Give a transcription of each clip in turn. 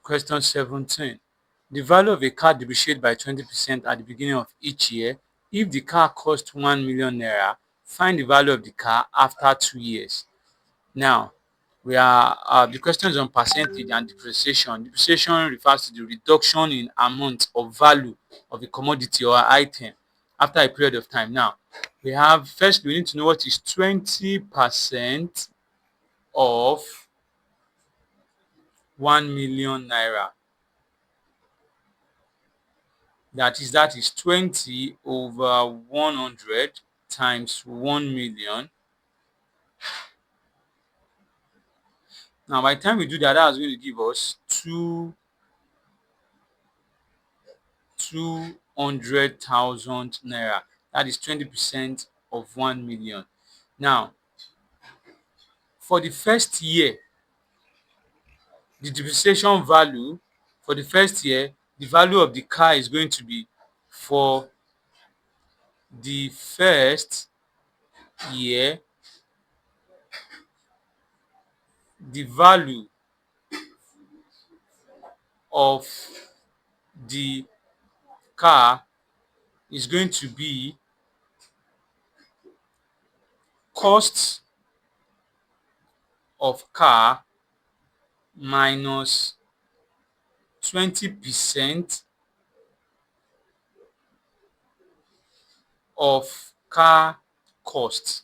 Question 17. The value of a car depreciates by 20% at the beginning of each year. If the car cost 1 million naira, find the value of the car after 2 years. Now, we are the question is on percentage and depreciation. Depreciation refers to the reduction in amount of value of a commodity or item after a period of time. Now, we need to know what is 20% of 1 million naira. That is 20 over 100 times 1 million. Now, by the time we do that, that's going to give us 200,000 naira. That is 20% of 1 million. Now, for the first year, the depreciation value for the first year, the value of the car is going to be for the first year, the value of the car is going to be cost of car minus 20% of car cost.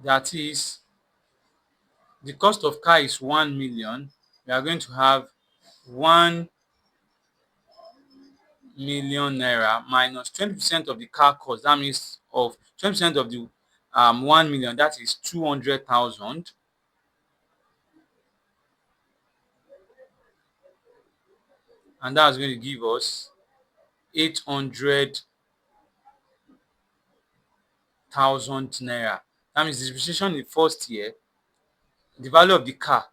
That is, the cost of car is 1 million. We are going to have 1 million naira minus 20% of the car cost. That means of 20% of the 1 million, that is 200,000. And that's going to give us 800,000 naira. That means the depreciation in the first year, the value of the car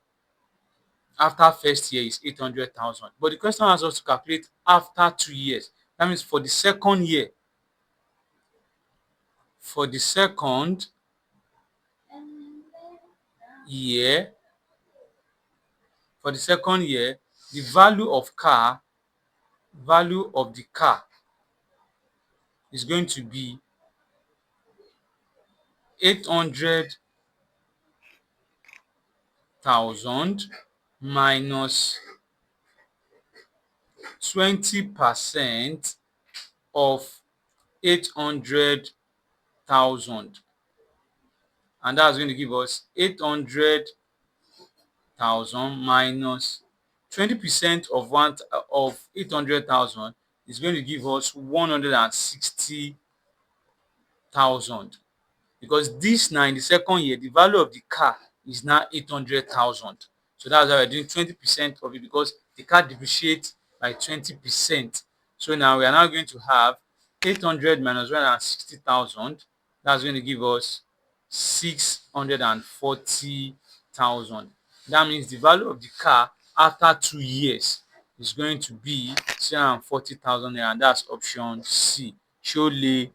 after first year is 800,000. But the question asks us to calculate after 2 years. That means for the second year, for the second year, the value of the car is going to be 800,000 minus 20% of 800,000, and that's going to give us 800,000 minus 20% of 800,000 is going to give us 160,000, because this now in the second year, the value of the car is now 800,000. So that's why we're doing 20% of it, because the car depreciates by 20%. So now we are now going to have 800 minus 160,000. That's going to give us 640,000. That means the value of the car after 2 years is going to be 640,000 naira, and that's option C. Ṣó le?